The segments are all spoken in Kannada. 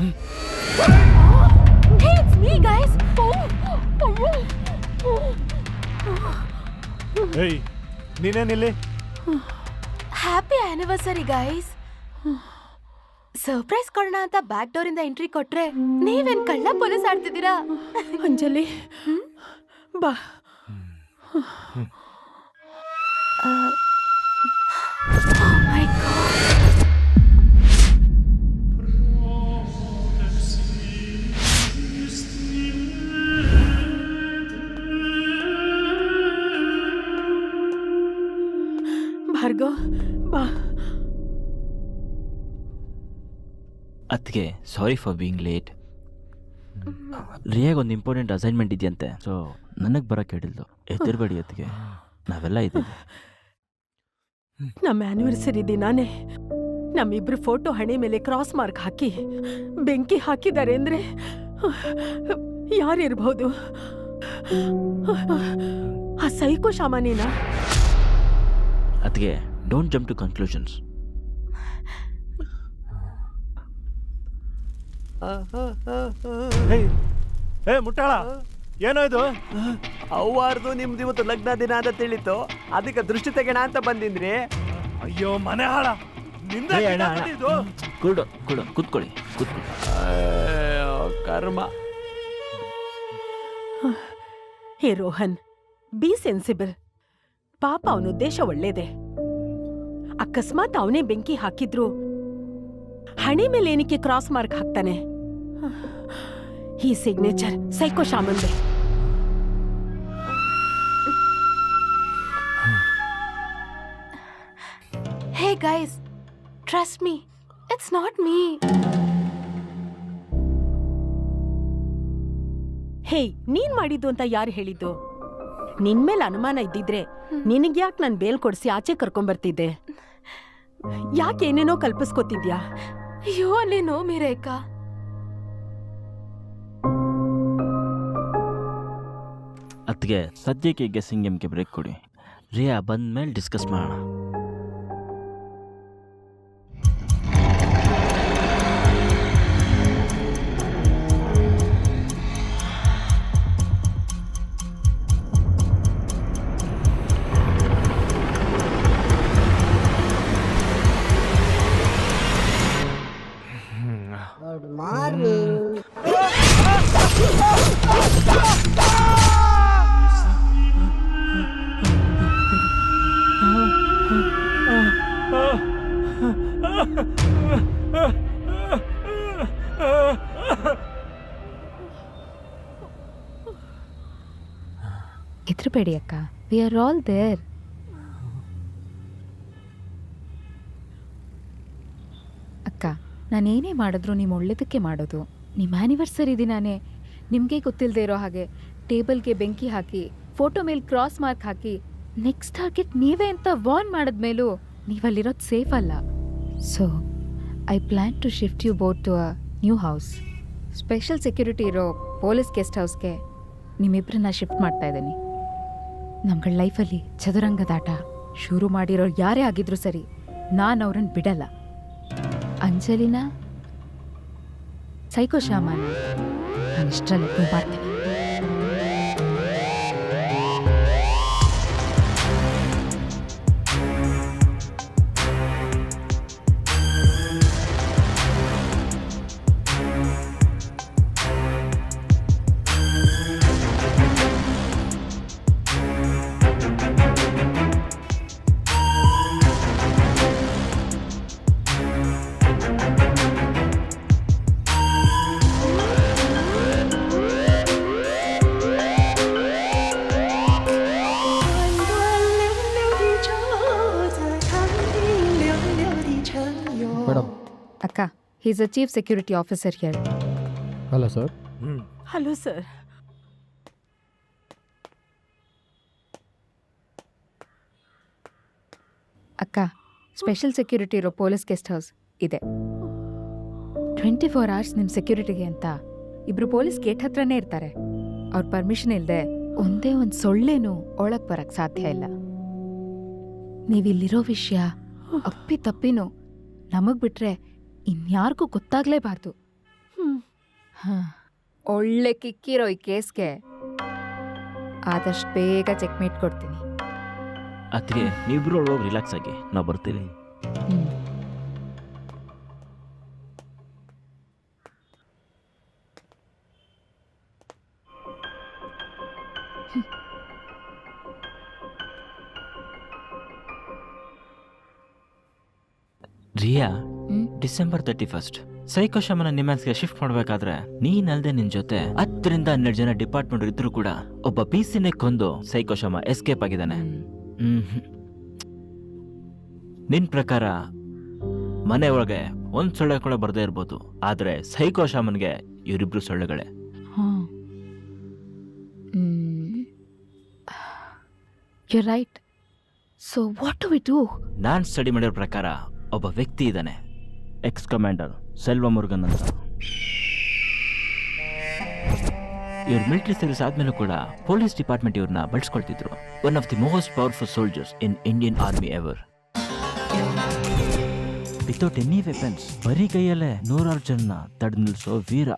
Hey, it's me, guys. ಏಯ್ ನೀನೇನಿಲ್ಲಿ? Happy anniversary guys. ಸರ್ಪ್ರೈಸ್ ಕೊಡೋಣ ಅಂತ ಬ್ಯಾಕ್ ಡೋರ್ ಇಂದ ಎಂಟ್ರಿ ಕೊಟ್ರೆ ನೀವೇನ್ ಕಳ್ಳ ಪೊಲೀಸ್ ಆಡ್ತಿದ್ದೀರಾ? ಅಂಜಲಿ ಬಾ. My God. ಭಾರ್ಗವ್ ಬಾ. ಅದಕ್ಕೆ ಸಾರಿ ಫಾರ್ ಬೀಯಿಂಗ್ ಲೇಟ್. ರಿಯಾಗ ಒಂದು ಇಂಪಾರ್ಟೆಂಟ್ ಅಸೈನ್ಮೆಂಟ್ ಇದೆಯಂತೆ, ಸೊ ನನಗೆ ಬರೋಕ್ಕೆ ಹೇಳಿದ್ಲು. ಎದ್ದಿರಬೇಡಿ, ಅದಕ್ಕೆ ನಾವೆಲ್ಲ ಇದ್ದೀವಿ. ನಮ್ಮ ಆ್ಯನಿವರ್ಸರಿ ದಿನಾನೇ ನಮ್ಮಿಬ್ರು ಫೋಟೋ ಹಣೆ ಮೇಲೆ ಕ್ರಾಸ್ ಮಾರ್ಕ್ ಹಾಕಿ ಬೆಂಕಿ ಹಾಕಿದ್ದಾರೆ ಅಂದರೆ ಯಾರಿರ್ಬೋದು? ಆ ಸೈಕೋ ಶಾಮಾನಿನ? ಅದಕ್ಕೆ ಡೋಂಟ್ ಜಂಪ್ ಟು ಕನ್ಕ್ಲೂಷನ್ಸ್. ಏ ಮುಟ್ಟಾಳ, ಏನೋ ಇದು? ಅವ್ವಾರ್ದು ನಿಮ್ದು ಇವತ್ತು ಲಗ್ನ ದಿನ ಅಂತ ತಿಳಿತು, ಅದಕ್ಕೆ ದೃಷ್ಟಿ ತೆಗೋಣ ಅಂತ ಬಂದಿದ್ರಿ. ಅಯ್ಯೋ ಮನೆ ಹಾಳ, ನಿಂದ ಇದು? ಕೂತ್ಕೊಳ್ಳಿ. ಕರ್ಮ. ಹೇ ರೋಹನ್, ಬಿ ಸೆನ್ಸಿಬಲ್. ಪಾಪ ಅವನ ಉದ್ದೇಶ ಒಳ್ಳೇದೆ. ಅಕಸ್ಮಾತ್ ಅವನೇ ಬೆಂಕಿ ಹಾಕಿದ್ರು ಹಣೆ ಮೇಲೆ ಏನಕ್ಕೆ ಕ್ರಾಸ್ ಮಾರ್ಕ್ ಹಾಕ್ತಾನೆ? ಈ ಸಿಗ್ನೇಚರ್ ಸೈಕೋ ಶಾಮಂದೆ. Hey guys, trust me, it's not me. Hey, ನೀನ್ ಮಾಡಿದ್ದು ಅಂತ ಯಾರು ಹೇಳಿದ್ದು? ನಿನ್ ಮೇಲೆ ಅನುಮಾನ ಇದ್ದಿದ್ರೆ ನಿನಗ್ಯಾಕೆ ನಾನು ಬೇಲ್ ಕೊಡಿಸಿ ಆಚೆ ಕರ್ಕೊಂಬರ್ತಿದ್ದೆ? ಯಾಕೆ ಏನೇನೋ ಕಲ್ಪಿಸ್ಕೊತಿದ್ಯಾ? You only know me, Rekha. ಅದಕ್ಕೆ ಸದ್ಯಕ್ಕೆ ಗೆಸ್ಸಿಂಗ್ ಗೇಮ್ಗೆ ಬ್ರೇಕ್ ಕೊಡಿ. ರಿಯಾ ಬಂದ ಮೇಲೆ ಡಿಸ್ಕಸ್ ಮಾಡೋಣ. Good morning. ಹೆದರಬೇಡಿ ಅಕ್ಕ, ವಿ ಆರ್ ಆಲ್ ದೇರ್. ಅಕ್ಕ, ನಾನೇನೇ ಮಾಡಿದ್ರು ನಿಮ್ಮ ಒಳ್ಳೇದಕ್ಕೆ ಮಾಡೋದು. ನಿಮ್ಮ ಆ್ಯನಿವರ್ಸರಿ ದಿನಾನೇ ನಿಮಗೆ ಗೊತ್ತಿಲ್ಲದೆ ಇರೋ ಹಾಗೆ ಟೇಬಲ್ಗೆ ಬೆಂಕಿ ಹಾಕಿ ಫೋಟೋ ಮೇಲೆ ಕ್ರಾಸ್ ಮಾರ್ಕ್ ಹಾಕಿ ನೆಕ್ಸ್ಟ್ ಟಾರ್ಗೆಟ್ ನೀವೇ ಅಂತ ವಾರ್ನ್ ಮಾಡಿದ್ಮೇಲೂ ನೀವಲ್ಲಿರೋದು ಸೇಫ್ ಅಲ್ಲ. So I plan to shift you both to a new house. Special security ಇರೋ ಪೊಲೀಸ್ ಗೆಸ್ಟ್ ಹೌಸ್ಗೆ ನಿಮ್ಮಿಬ್ಬರನ್ನ ಶಿಫ್ಟ್ ಮಾಡ್ತಾ ಇದ್ದೀನಿ. ನಮ್ಗಳ ಲೈಫಲ್ಲಿ ಚದುರಂಗದಾಟ ಶುರು ಮಾಡಿರೋ ಯಾರೇ ಆಗಿದ್ರು ಸರಿ, ನಾನು ಅವ್ರನ್ನ ಬಿಡಲ್ಲ. ಅಂಜಲಿನ ಸೈಕೋ ಶಾಮಾನ ನಾನು ಇಷ್ಟರಲ್ಲಿ ಪ್ರೂವ್ ಮಾಡ್ತೀನಿ. ಅಕ್ಕ, he's a chief security officer here. Hello sir. Hello sir. ಅಕ್ಕ, ಸ್ಪೆಷಲ್ ಸೆಕ್ಯೂರಿಟಿ ಇರೋ ಪೊಲೀಸ್ ಗೆಸ್ಟ್ ಹೌಸ್ ಇದೆ. 24 hours ನಿಮ್ಮ ಸೆಕ್ಯೂರಿಟಿಗೆ ಅಂತ ಇಬ್ರು ಪೊಲೀಸ್ ಗೇಟ್ ಹತ್ರನೇ ಇರ್ತಾರೆ. ಅವ್ರ ಪರ್ಮಿಷನ್ ಇಲ್ಲದೆ ಒಂದೇ ಒಂದು ಸೊಳ್ಳೆನೂ ಒಳಗೆ ಬರಕ್ಕೆ ಸಾಧ್ಯ ಇಲ್ಲ. ನೀವಿಲ್ಲಿರೋ ವಿಷಯ ಅಪ್ಪಿ ತಪ್ಪಿನೂ ನಮಗೆ ಬಿಟ್ರೆ ಇನ್ಯಾರಿಗೂ ಗೊತ್ತಾಗಲೇಬಾರ್ದು. ಒಳ್ಳೆ ಕಿಕ್ಕಿರೋ ಈ ಕೇಸ್ಗೆ ಆದಷ್ಟು ಬೇಗ ಚೆಕ್ಮೇಟ್ ಕೊಡ್ತೀನಿ. ಅದಕ್ಕೆ ನೀವಿಬ್ರು ಹೋಗಿ ರಿಲ್ಯಾಕ್ಸ್ ಆಗಿ ನಾವು ಬರ್ತೀವಿ. ಹ್ಮ್. ರಿಯಾ, ಹ್ಮ್? ಡಿಸೆಂಬರ್ 31 ಸೈಕೋಶಮನ ನಿಮ್ಯಾನ್ಸ್ಗೆ ಶಿಫ್ಟ್ ಮಾಡಬೇಕಾದ್ರೆ ನೀನಲ್ದೆ ನಿನ್ ಜೊತೆ 10 ರಿಂದ 12 ಜನ ಡಿಪಾರ್ಟ್ಮೆಂಟ್ ಇದ್ರು ಕೂಡ ಒಬ್ಬ ಪಿಸಿನೇ ಕೊಂದು ಸೈಕೋಶಮ ಎಸ್ಕೇಪ್ ಆಗಿದ್ದಾನೆ. ನಿನ್ ಪ್ರಕಾರ ಮನೆ ಒಳಗೆ ಒಂದ್ ಸೊಳ್ಳೆ ಕೂಡ ಬರ್ದೇ ಇರ್ಬೋದು, ಆದ್ರೆ ಸೈಕೋಶಮನ್ಗೆ ಇವರಿಬ್ರು ಸೊಳ್ಳೆಗಳೇ. You're right. So what do we do? Non study ಮಾಡಿರೋ ಪ್ರಕಾರ ಒಬ್ಬ ವ್ಯಕ್ತಿ ಇದ್ದಾನೆ, ಎಕ್ಸ್ ಕಮಾಂಡರ್ ಸೆಲ್ವ ಮುರುಗನ್ ಅಂತ. ಇವ್ರ ಮಿಲಿಟರಿ ಸರ್ವಿಸ್ ಆದ್ಮೇಲೂ ಕೂಡ ಪೊಲೀಸ್ ಡಿಪಾರ್ಟ್ಮೆಂಟ್ ಇವ್ರನ್ನ ಬಳಸ್ಕೊಳ್ತಿದ್ರು. One of the most powerful soldiers in Indian army ever. Without any weapons ಬರೀ ಕೈಯಲ್ಲೇ 100 ಜನ ತಡೆದು ನಿಲ್ಲಿಸೋ ವೀರ.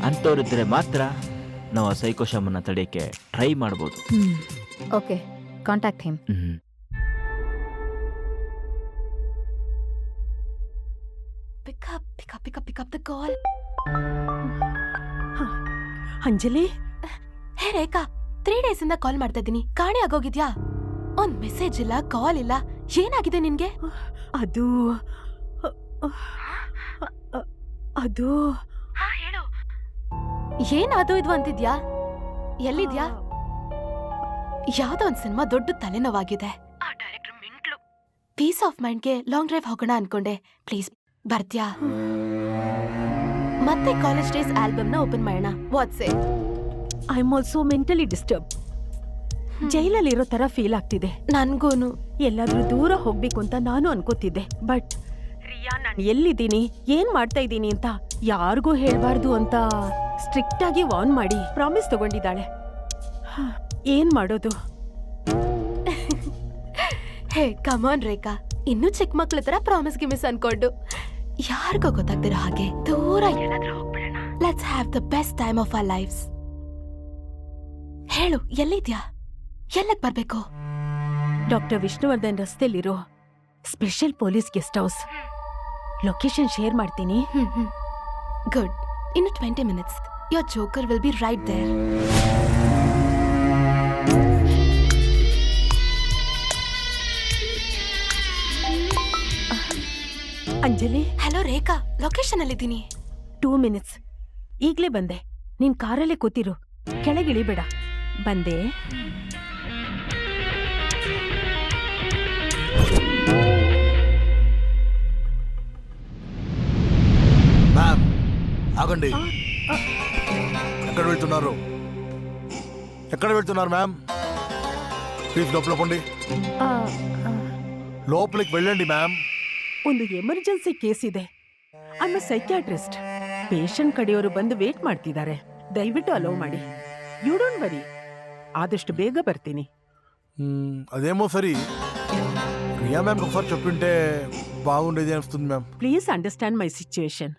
ಅಂಥವ್ರಿದ್ರೆ ಮಾತ್ರ ನಾವು ಆ ಸೈಕೋಶಮನ್ನ ತಡೆಯಕ್ಕೆ ಟ್ರೈ ಮಾಡ್ಬೋದು. Okay, contact him. Pick up the call. Anjali, hey Rekha, 3 days ಇಂದ ಕಾಲ್ ಮಾಡ್ತಾ ಇದ್ದೀನಿ. ಕಾಣೆ ಆಗೋಗಿದ್ಯಾ? ಒಂದ್ ಮೆಸೇಜ್ ಇಲ್ಲ, ಕಾಲ್ ಇಲ್ಲ. ಏನಾಗಿದೆ ನಿನ್ಗೆ? ಅದು ಅದು ಹೇಳು. ಏನ್ ಅದು ಇದು ಅಂತಿದ್ಯಾ? ಎಲ್ಲಿದ್ಯಾ? ಯಾವ್ದೋ ಒಂದ್ ಸಿನಿಮಾ ದೊಡ್ಡ ತಲೆನೋವಾಗಿದೆ. ಆ ಡೈರೆಕ್ಟರ್ ಮಿಂಟ್ಲು. ಪೀಸ್ ಆಫ್ ಮೈಂಡ್ಗೆ ಲಾಂಗ್ ಡ್ರೈವ್ ಹೋಗೋಣ ಅನ್ಕೊಂಡೆ. ಪ್ಲೀಸ್ ಬರ್ತ್ಯಾ? ಮತ್ತೆ ಕಾಲೇಜ್ ಡೇಸ್ ಆಲ್ಬಮ್ನ ಓಪನ್ ಮಾಡೋಣ. What's it? I am also mentally disturb. ಜೈಲಲ್ಲಿ ಇರೋ ತರ ಫೀಲ್ ಆಗ್ತಿದೆ. ನನ್ಗೂನು. ಎಲ್ಲಾದ್ರೂ ದೂರ ಹೋಗ್ಬೇಕು ಅಂತ ನಾನು ಅನ್ಕೋತಿದ್ದೆ. ಬಟ್ ರಿಯಾ, ನಾನು ಎಲ್ಲಿದ್ದೀನಿ, ಏನ್ ಮಾಡ್ತಾ ಇದ್ದೀನಿ ಅಂತ ಯಾರಿಗೂ ಹೇಳ್ಬಾರ್ದು ಅಂತ ಸ್ಟ್ರಿಕ್ಟ್ ಆಗಿ ವಾರ್ನ್ ಮಾಡಿ ಪ್ರಾಮಿಸ್ ತಗೊಂಡಿದ್ದಾಳೆ. ಏನ್ ಮಾಡೋದು? ಹೇ ಕಮಾನ್ ರೇಖಾ, ಇನ್ನೂ ಚಿಕ್ಕ ಮಕ್ಳ ತರ ಪ್ರಾಮಿಸ್ ಗಿಮಿಸ್ ಅನ್ಕೊಂಡು ಯಾರಿಗೋ ಗೊತ್ತಾಗ್ದಿರೋ ಹಾಗೆ ದೂರ ಎಲ್ಲಾದ್ರೂ ಹೋಗ್ಬಿಡೋಣ. Let's have the best time of our lifes. ಹೇಳು, ಎಲ್ಲಿದ್ಯಾ? ಎಲ್ಲಕ್ ಬರ್ಬೇಕು? ಡಾಕ್ಟರ್ ವಿಷ್ಣುವರ್ಧನ್ ರಸ್ತೆಯಲ್ಲಿರೋ special police guest house. Location share ಮಾಡ್ತೀನಿ. ಗುಡ್. ಇನ್ನು 20 minutes your joker will be right there. Anjali, hello Rekha, location ಅಲ್ಲಿದ್ದೀನಿ. 2 minutes. ಈಗ್ಲೇ ಬಂದೆ. ನೀನ್ ಕಾರಲ್ಲೇ ಕೂತಿರು, ಕೆಳಗಿಳಿಬೇಡ. ಬಂದೆ. మ్యామ్ ఆగండి. ఎక్కడ వెళ్తున్నారు? ఎక్కడ వెళ్తున్నారు మ్యామ్? ప్లీజ్ లోపల పోండి. లోపలికి వెళ్ళండి మ్యామ్. ಒಂದು ಎಮರ್ಜೆನ್ಸಿ ಕೇಸ್ ಇದೆ. I am psychiatrist. ಪೇಷಂಟ್ ಕಡೆಯವರು ಬಂದು ವೇಟ್ ಮಾಡ್ತಿದ್ದಾರೆ. ದಯವಿಟ್ಟು ಅಲೋ ಮಾಡಿ. ಯು ಡೋಂಟ್ ವರಿ, ಆದಷ್ಟು ಬೇಗ ಬರ್ತೀನಿ. అదేమో సరి. రియా మ్యామ్ ఒకసారి చెప్పింటే బాగుండేది అనిపిస్తుంది ma'am. Please understand my situation.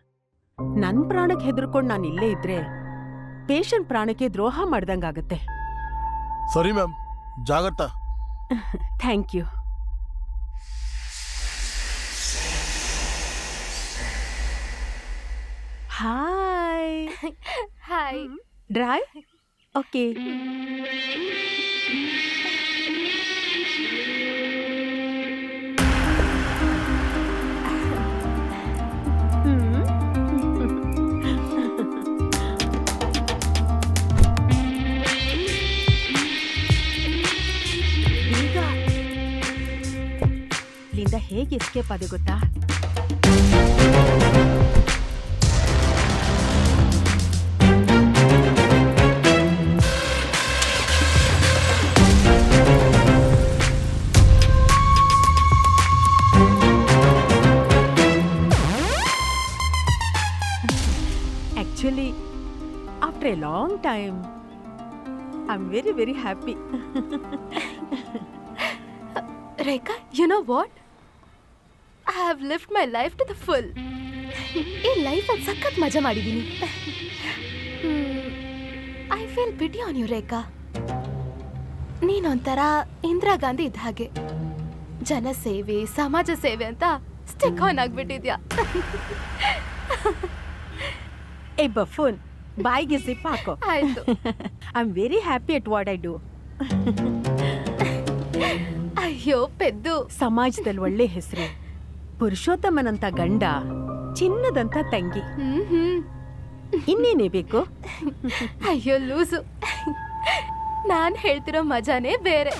ನನ್ನ ಪ್ರಾಣಕ್ಕೆ ಹೆದರ್ಕೊಂಡು ನಾನು ಇಲ್ಲೇ ಇದ್ರೆ ಪೇಷಂಟ್ ಪ್ರಾಣಕ್ಕೆ ದ್ರೋಹ ಮಾಡ್ದಂಗಾಗತ್ತೆ. ಸರಿ ಮ್ಯಾಮ್, ಜಾಗ್ರತಾ. Thank you. ಹಾಯ್. ಹಾಯ್. ಡ್ರೈ? ಓಕೆ. ಈಗ ಇಲ್ಲಿಂದ ಹೇಗೆ ಎಸ್ಕೇಪ್ ಆದೆ ಗೊತ್ತಾ? Actually, after a long time, I'm very, very happy. Rekha, you know what? I have lived my life to the full. ಈ ಲೈಫಲ್ಲಿ ಸಖತ್ ಮಜಾ ಮಾಡಿದ್ದೀನಿ. I feel pity on you Rekha. ನೀನೊಂಥರ ಇಂದಿರಾ ಗಾಂಧಿ ಇದ್ದ ಹಾಗೆ, ಜನಸೇವೆ ಸಮಾಜ ಸೇವೆ ಅಂತ ಸ್ಟಿಕ್ ಆನ್ ಆಗ್ಬಿಟ್ಟಿದ್ಯಾ. ಏ ಬಫೂನ್, ಬಾಯಿಗೆ ಸಿಪ್ ಹಾಕೋ. ಆಯ್ತು. I am very happy at what I do. ಅಯ್ಯೋ ಪೆದ್ದು. ಸಮಾಜದಲ್ಲಿ ಒಳ್ಳೆ ಹೆಸರು, ಪುರುಷೋತ್ತಮನಂತ ಗಂಡ, ಚಿನ್ನದಂತ ತಂಗಿ, ಇನ್ನೇನೇ ಬೇಕು? ಅಯ್ಯೋ ಲೂಸು, ನಾನ್ ಹೇಳ್ತಿರೋ ಮಜಾನೇ ಬೇರೆ.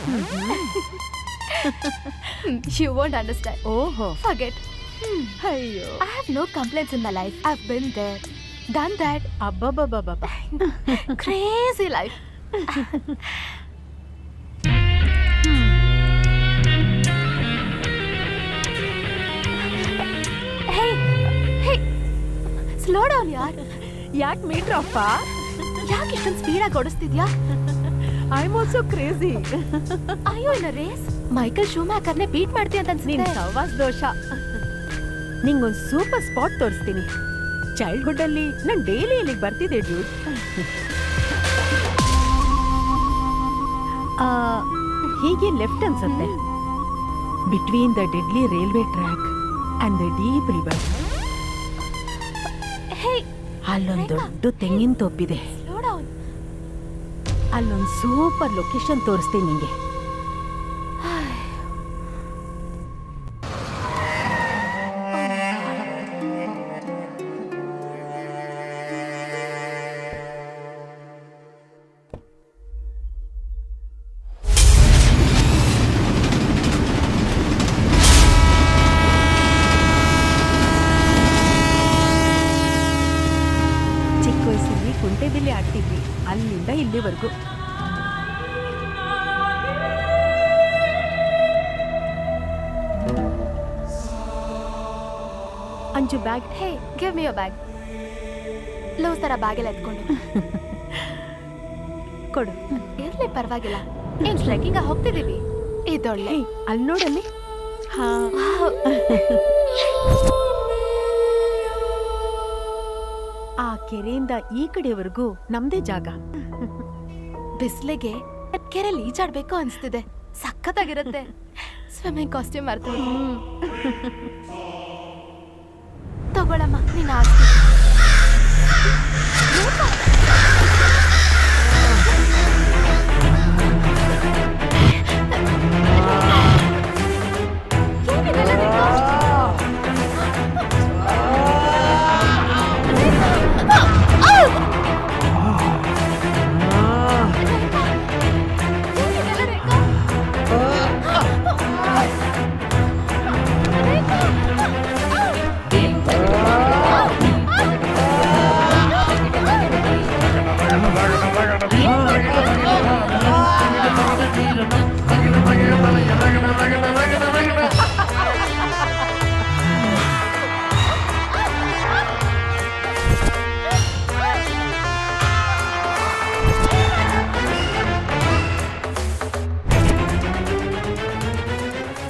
You won't understand. ಓಹೋ, ಫರ್ಗೆಟ್. ಅಯ್ಯೋ, I have no complaints in my life. I've been there, done that. ಅಬ್ಬಬ್ಬಬ್ಬಬ್ಬ. Crazy life. Hey, hey, slow down yaar. ಯಾಕೆ ಮೀಟ್ರ್ ಅಪ್ಪ? ಯಾಕೆ ಇಷ್ಟೊಂದು ಸ್ಪೀಡಾಗಿ ಓಡಿಸ್ತಿದ್ಯಾ? I am also crazy. ಅಯ್ಯೋ ಇನ್ ರೇಸ್ ಮೈಕಲ್ ಶೂಮ್ಯಾಕರ್ನೇ ಬೀಟ್ ಮಾಡ್ತೀಯ ಅಂತ ನಿನ್ ಅನ್ಸುತ್ತೆ. ಸವಾಸ್ ದೋಷ. ನಿಂಗೊಂದು ಸೂಪರ್ ಸ್ಪಾಟ್ ತೋರಿಸ್ತೀನಿ. ಚೈಲ್ಡ್ಹುಡ್ ಅಲ್ಲಿ ನಾನು ಡೈಲಿ ಇಲ್ಲಿಗೆ ಬರ್ತಿದ್ದೆ ಡ್ಯೂಡ್. ಹೀಗೆ ಲೆಫ್ಟ್ ಅನ್ಸುತ್ತೆ, between the deadly railway track and the deep river. Hey, ಅಲ್ಲೊಂದು ರೇಖಾ, ದೊಡ್ಡ ತೆಂಗಿನ ತೋಪಿದೆ. slow down. ಅಲ್ಲೊಂದು ಸೂಪರ್ ಲೊಕೇಶನ್ ತೋರಿಸ್ತೀನಿ ನಿಂಗೆ. ಚಿಕ್ಕ ವಯಸ್ಸಲ್ಲಿ ಕುಂಟೆಬಿಲ್ಲೆ ಆಡ್ತಿದ್ವಿ, ಅಲ್ಲಿಂದ ಇಲ್ಲಿವರೆಗೂ. Anju bag. Hey, give me your bag. Loose ತರ ಬ್ಯಾಗೆಲ್ಲ ಎತ್ಕೊಂಡು ಕೊಡು. ಇರ್ಲಿ ಪರವಾಗಿಲ್ಲ. ಏನ್ ಟ್ರೆಕ್ಕಿಂಗ್ ಹೋಗ್ತಿದೀವಿ? ಇದೊಳ್ಳೆ. ಹೇ, ಅಲ್ಲಿ ನೋಡಲ್ಲಿ. ಹಾ, ಆ ಕೆರೆಯಿಂದ ಈ ಕಡೆವರೆಗೂ ನಮ್ದೇ ಜಾಗ. ಬಿಸ್ಲಿಗೆ ಕೆರೆಯಲ್ಲಿ ಈಜಾಡ್ಬೇಕು ಅನ್ಸ್ತಿದೆ. ಸಖತ್ತಾಗಿರುತ್ತೆ. ಸ್ವಿಮ್ಮಿಂಗ್ ಕಾಸ್ಟ್ಯೂಮ್ ಅರ್ಥ ತಗೊಳಮ್ಮ ನೀನ್ ಆಸ್ತಿ. ಏನಿದೆಲ್ಲ ರೇಖಾ? ಏನಿದೆಲ್ಲ ರೇಖಾ?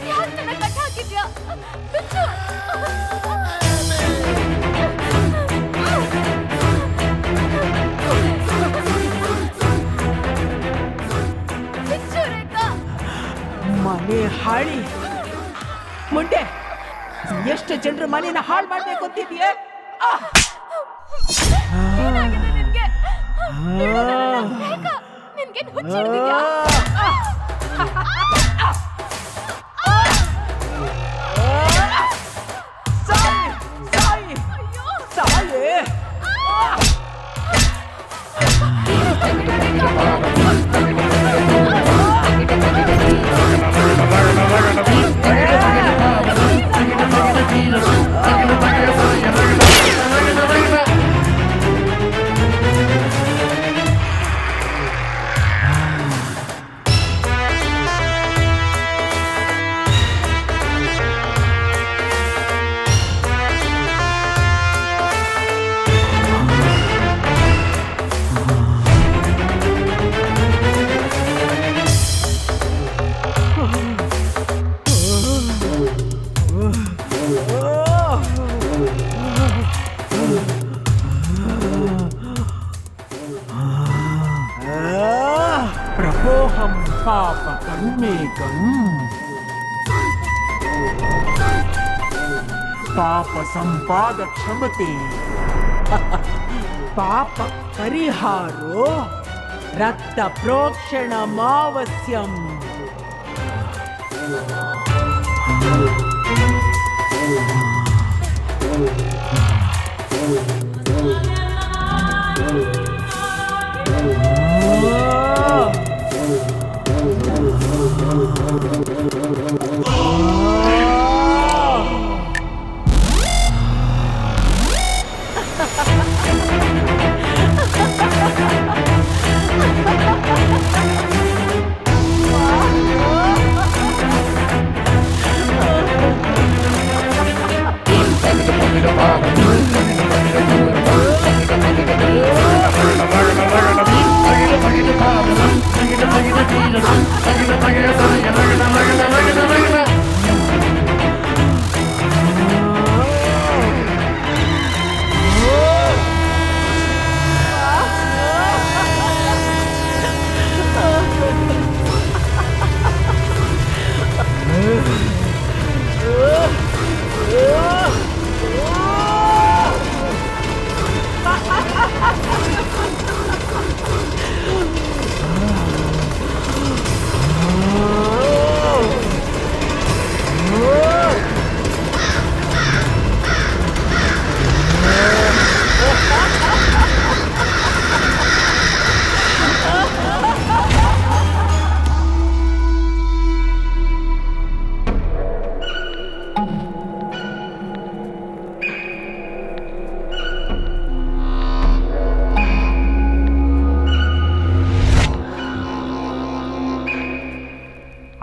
ಯಾಕ್ ನನ್ನ ಕಟ್ ಹಾಕಿದ್ಯಾ? ಬಿಚ್ಚು. ಬಿಚ್ಚು ರೇಖಾ. ಮನೆ ಹಾಳಿ ಮುಂಡೆ, ಎಷ್ಟು ಜನರ ಮನೆನ ಹಾಳು ಮಾಡ್ಬೇಕು ಅಂತಿದ್ಯೆ? ಏನಾಗಿದೆ ನಿನ್ಗೆ? ಬಿಡು ನನ್ನನ್ನ. ರೇಖಾ, ನಿನ್ಗೇನ್ ಹುಚ್ಚ್ ಹಿಡ್ದಿದ್ಯಾ? సోహం పాప కర్మేకం పాప సంపాద క్షమతే పాప పరిహారో రక్త ప్రోక్షణమావశ్యం.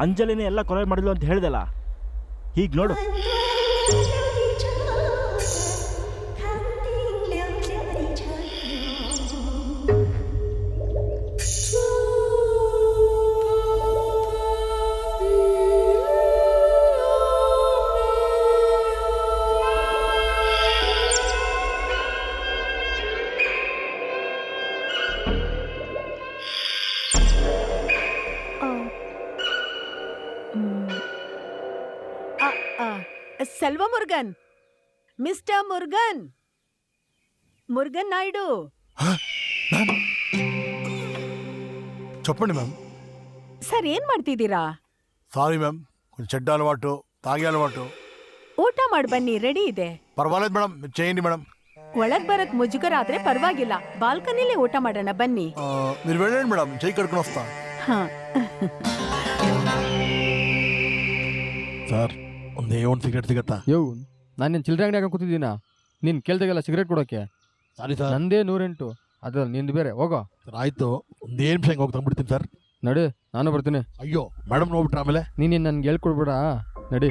ಅಂಜಲಿನೇ ಎಲ್ಲ ಕೊಲೆ ಮಾಡಿದ್ಲು ಅಂತ ಹೇಳ್ದಲ್ಲ, ಹೀಗೆ ನೋಡು. సెల్వ మురుగన్, మిస్టర్ మురుగన్, మురుగన్ నాయుడు. ಮ್ಯಾಮ್ చెప్పండి మ్యామ్. ಸರ್ ಏನ್ ಮಾಡ್ತಿದ್ದೀರಾ? సారీ మ్యామ్, కొంచెం చెడ్డ అలవాటు, తాగే అలవాటు. ಊಟ ಮಾಡಿ ಬನ್ನಿ, ರೆಡಿ ಇದೆ. పర్వాలేదు మేడం, మీరు చేయండి మేడం. ಒಳಗ್ ಬರಕ್ ಮುಜುಗರ ಆದ್ರೆ ಪರವಾಗಿಲ್ಲ, ಬಾಲ್ಕನಿಲೇ ಊಟ ಮಾಡೋಣ ಬನ್ನಿ. మీరు వెళ్ళండి మేడం, చేయి కడుకుని వస్తా. ಹಾ. ಸರ್ ಒಂದೇ ಒಂದು ಸಿಗರೇಟ್ ಸಿಗತ್ತಾ? ಯೋ, ನಾನೇನು ಚಿಲ್ಲರೆ ಅಂಗಡಿಯಾಗ ಕೂತಿದ್ದೀನ? ನೀನು ಕೇಳ್ದಾಗೆಲ್ಲ ಸಿಗರೇಟ್ ಕೊಡೋಕ್ಕೆ? ಸಾರಿ ಸರ್, ನಂದೇ 108, ಅದ್ರಲ್ಲಿ ನಿಂದು ಬೇರೆ. ಹೋಗೋ. ಸರ್ ಆಯ್ತು, ಒಂದೇ ನಿಮಿಷ ಹೋಗಿ ತಂದ್ಬಿಡ್ತೀನಿ ಸರ್. ನಡಿ, ನಾನು ಬರ್ತೀನಿ. ಅಯ್ಯೋ ಮೇಡಮ್ ನೋಡ್ಬಿಟ್ರೆ ಆಮೇಲೆ ನೀನು ನನ್ಗೆ ಹೇಳ್ಕೊಡ್ಬೇಡ. ನಡಿ.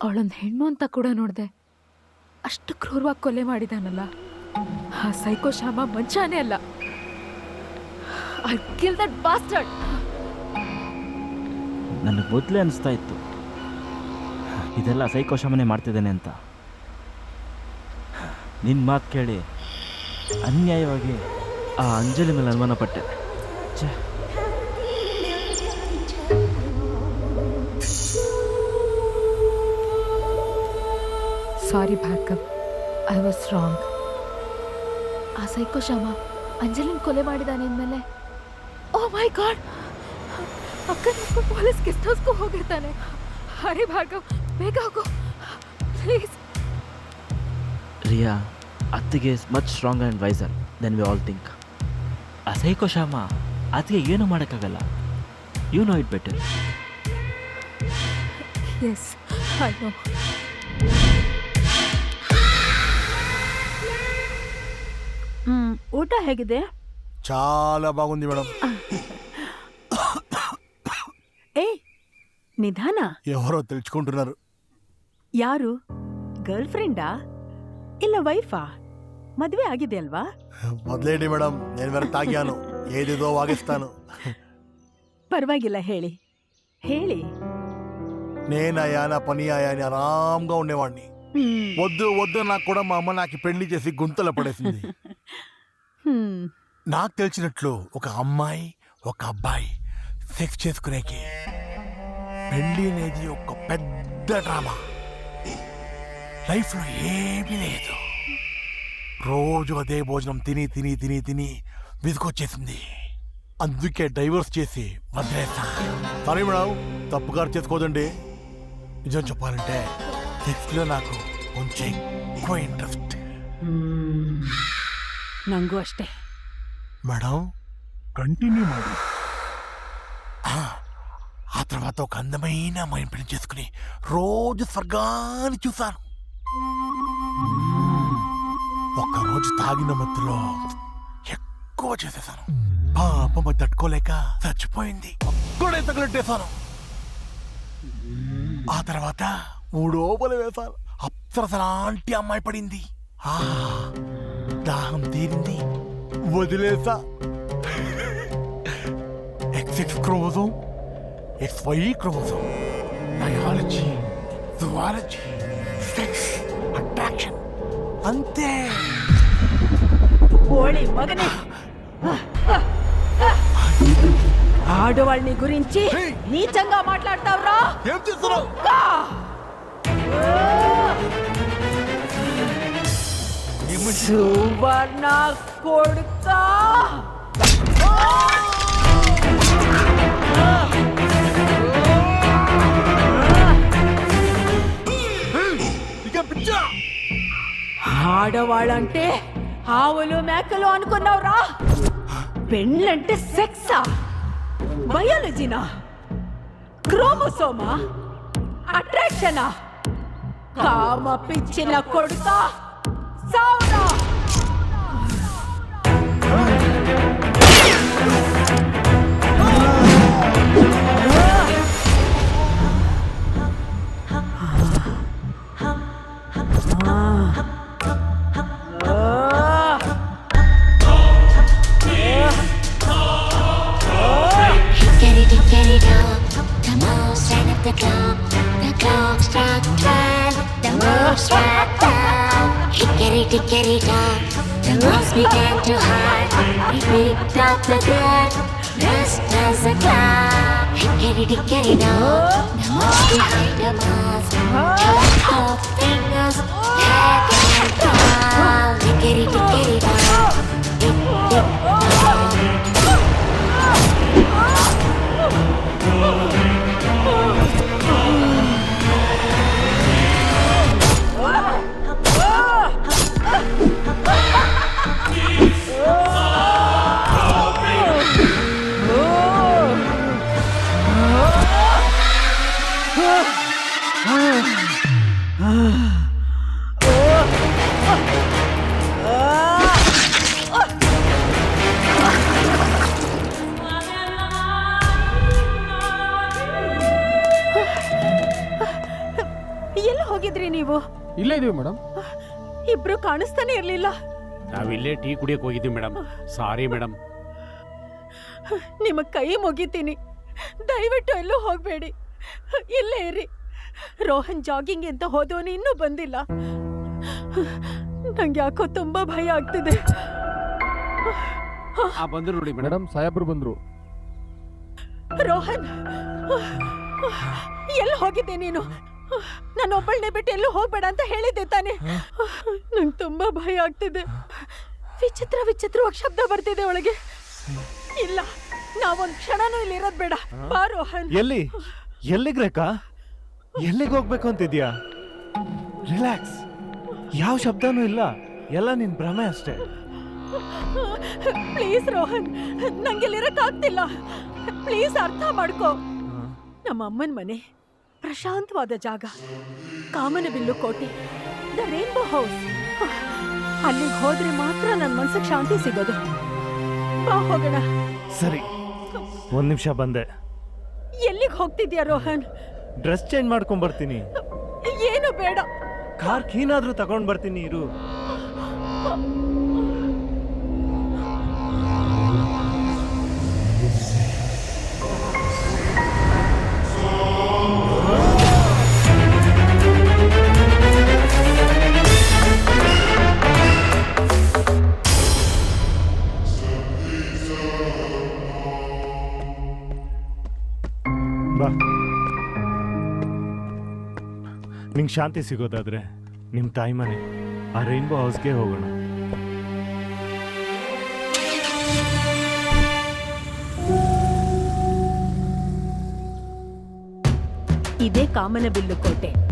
ಅವಳೊಂದು ಹೆಣ್ಣು ಅಂತ ಕೂಡ ನೋಡ್ದೆ, ಅಷ್ಟು ಕ್ರೂರವಾಗಿ ಕೊಲೆ ಮಾಡಿದಾನಲ್ಲ ಆ ಸೈಕೋ ಶ್ಯಾಮ ಮಂಚಾನೇ ಅಲ್ಲ. I kill that bastard. ನನಗೆ ಮೊದಲೇ ಅನಿಸ್ತಾ ಇತ್ತು ಇದೆಲ್ಲ ಸೈಕೋಶಮನೆ ಮಾಡ್ತಿದ್ದೇನೆ ಅಂತ. ನಿನ್ನ ಮಾತು ಕೇಳಿ ಅನ್ಯಾಯವಾಗಿ ಆ ಅಂಜಲಿ ಮೇಲೆ ಅನುಮಾನ ಪಟ್ಟೆ. Sorry Bhargav, I was wrong. ಆ ಸೈಕೋ ಶ್ಯಾಮ ಅಂಜಲಿನ ಕೊಲೆ ಮಾಡಿದಾನೆ ಅಂದಮೇಲೆ, ಓ ಮೈ ಗಾಡ್, ಅಕ್ಕ ಪೊಲೀಸ್ ಗೆಸ್ಟ್ ಹೌಸ್ಗೂ ಹೋಗಿರ್ತಾನೆ. ಹರಿ ಭಾರ್ಗವ್, ಬೇಗ ಹೋಗು ಪ್ಲೀಸ್. ರಿಯಾ, ಅತ್ತಿಗೆ is much strong and wiser than we all think. ಆ ಸೈಕೋ ಶ್ಯಾಮ ಅತ್ತಿಗೆ ಏನೂ ಮಾಡೋಕ್ಕಾಗಲ್ಲ. You know it better. Yes, I know. ಊಟ ಹೇಗಿದೆ? చాలా బాగుంది మేడం. ಏ, ನಿಧಾನ. ఎవరో తెలుసుకుంటున్నారు. ಯಾರು? ಗರ್ಲ್ ಫ್ರೆಂಡಾ ಇಲ್ಲ ವೈಫಾ? ಮದ್ವೆ ಆಗಿದೆ ಅಲ್ವಾ? ಮೊದಲೇಡಿ ಮೇಡಮ್, నేను వేరే తాగాను, ఏదేదో వాగిస్తాను. ಪರವಾಗಿಲ್ಲ, ಹೇಳಿ ಹೇಳಿ. నేనయ్యా, నా పని అయ్యా అని ఆరాంగా ఉండేవాడిని. వద్దు వద్దు నాకు కూడా మా అమ్మ నాకు పెళ్లి చేసి గుంతలో పడేసింది. నాకు తెలిసినట్లు ఒక అమ్మాయి ఒక అబ్బాయి సెక్స్ చేసుకునేకి పెళ్ళి అనేది ఒక పెద్ద డ్రామా. లైఫ్లో ఏమీ లేదు. రోజు అదే భోజనం తిని తిని తిని తిని విసుకొచ్చేసింది. అందుకే డైవర్స్ చేసి వదిలేస్తా. సారీ మేడం, తప్పుగా చేసుకోదండి. నిజం చెప్పాలంటే సెక్స్లో నాకు కొంచెం ఎక్కువ ఇంట్రెస్ట్. ನಂಗೂ ಅಷ್ಟೇ. మేడం ಕಂಟಿನ್ಯೂ ಮಾಡಿ. ఆ తర్వాత ఒక అందమైన అమ్మాయిని పెళ్లి చేసుకుని రోజు స్వర్గాన్ని చూశాను. ఒక్కరోజు తాగిన మత్తులో ఎక్కువ చేసేసాను. పాపం తట్టుకోలేక చచ్చిపోయింది. అక్కడే తగలెట్టేశాను. ఆ తర్వాత 3 ఓపలు వేశాను. అప్సరసలాంటి అమ్మాయి పడింది. దాహం తీరింది, వదిలేసా. XX chromosome, XY chromosome, biology, zoology, sex, attraction, అంతే. ఓళి మగనే, ఆడవాళ్ళని గురించి నీచంగా మాట్లాడతావురా? ఏం చేస్తున్నావు? సువర్ణ కొడుకా! ఆడవాళ్ళంటే ఆవులు మేకలు అనుకున్నావురా? పెళ్ళంటే సెక్సా, బయాలజీనా, క్రోమోసోమా, అట్రాక్షనా? కామ పిచ్చిన కొడుకా, సావురా! Get it up, the mouse began to hide. He picked up the dead, dressed as a clown. Get it up, the mouse behind the mask. Chopped off fingers, head and tongue. Get it up, ಎಲ್ಲಿ ಹೋಗಿದ್ರಿ ನೀವು? ಇಲ್ಲೇ ಇದೀವಿ ಮೇಡಮ್. ಇಬ್ರು ಕಾಣಿಸ್ತಾನೆ ಇರ್ಲಿಲ್ಲ. ನಾವಿಲ್ಲೇ ಟೀ ಕುಡಿಯಕ್ಕೆ ಹೋಗಿದ್ದೀವಿ ಮೇಡಮ್. Sorry madam. ನಿಮ್ಮ ಕೈ ಮುಗಿತೀನಿ, ದಯವಿಟ್ಟು ಎಲ್ಲೂ ಹೋಗ್ಬೇಡಿ, ಇಲ್ಲೇ ಇರಿ. ರೋಹನ್ ಜಾಗಿಂಗ್ ಅಂತ ಹೋದವನು ಇನ್ನೂ ಬಂದಿಲ್ಲ. ನಂಗೆ ಯಾಕೋ ತುಂಬಾ ಭಯ ಆಗ್ತಿದೆ. ಬಂದ್ರು ನೋಡಿ ಮೇಡಮ್, ಸಾಹೇಬ್ರು ಬಂದ್ರು. ರೋಹನ್, ಎಲ್ಲಿ ಹೋಗಿದ್ದೆ ನೀನು? ನಾನೊಬ್ಬಳನ್ನೇ ಬಿಟ್ಟು ಎಲ್ಲೂ ಹೋಗ್ಬೇಡ ಅಂತ ಹೇಳಿದ್ದೆ ತಾನೆ. ನಂಗೆ ತುಂಬಾ ಭಯ ಆಗ್ತಿದೆ. ವಿಚಿತ್ರ ವಿಚಿತ್ರವಾಗಿ ಶಬ್ದ ಬರ್ತಿದೆ ಒಳಗೆ. ಇಲ್ಲ, ನಾವೊಂದ್ ಕ್ಷಣನೂ ಇಲ್ಲಿ ಇರೋದ್ ಬೇಡ. ಬಾ ರೋಹನ್. ಎಲ್ಲಿಗೆ ರೇಖಾ? ಎಲ್ಲಿಗೆ ಹೋಗ್ಬೇಕು ಅಂತಿದ್ಯಾ? ರಿಲ್ಯಾಕ್ಸ್, ಯಾವ ಶಬ್ದನೂ ಇಲ್ಲ, ಎಲ್ಲ ನಿನ್ ಭ್ರಮೆ ಅಷ್ಟೇ. ಪ್ಲೀಸ್ ರೋಹನ್, ನಂಗೆ ಇಲ್ಲಿರಕ್ ಆಗ್ತಿಲ್ಲ. ಪ್ಲೀಸ್ ಅರ್ಥ ಮಾಡ್ಕೋ. ನಮ್ಮ ಅಮ್ಮನ ಮನೆ, ಪ್ರಶಾಂತವಾದ ಜಾಗ, ಕಾಮನಬಿಲ್ಲು ಕೋಟೆ, ದ ರೇನ್ಬೋ ಹೌಸ್. ಅಲ್ಲಿಗೆ ಹೋದ್ರೆ ಮಾತ್ರ ನನ್ನ ಮನ್ಸಿಗೆ ಶಾಂತಿ ಸಿಗೋದು. ಬಾ ಹೋಗೋಣ. ಸರಿ, 1 ನಿಮಿಷ ಬಂದೆ. ಎಲ್ಲಿಗೆ ಹೋಗ್ತಿದ್ಯಾ ರೋಹನ್? ಡ್ರೆಸ್ ಚೇಂಜ್ ಮಾಡ್ಕೊಂಡ್ ಬರ್ತೀನಿ. ಏನು ಬೇಡ. ಕಾರ್ ಕೀನಾದ್ರೂ ತಗೊಂಡ್ ಬರ್ತೀನಿ, ಇರು. ಬಾ. ನಿಂಗೆ ಶಾಂತಿ ಸಿಗೋದಾದ್ರೆ ನಿಮ್ಮ ತಾಯಿ ಮನೆ ಆ ರೈನ್ಬೋ ಹೌಸ್ಗೆ ಹೋಗೋಣ. ಇದೇ ಕಾಮನಬಿಲ್ಲು ಕೋಟೆ.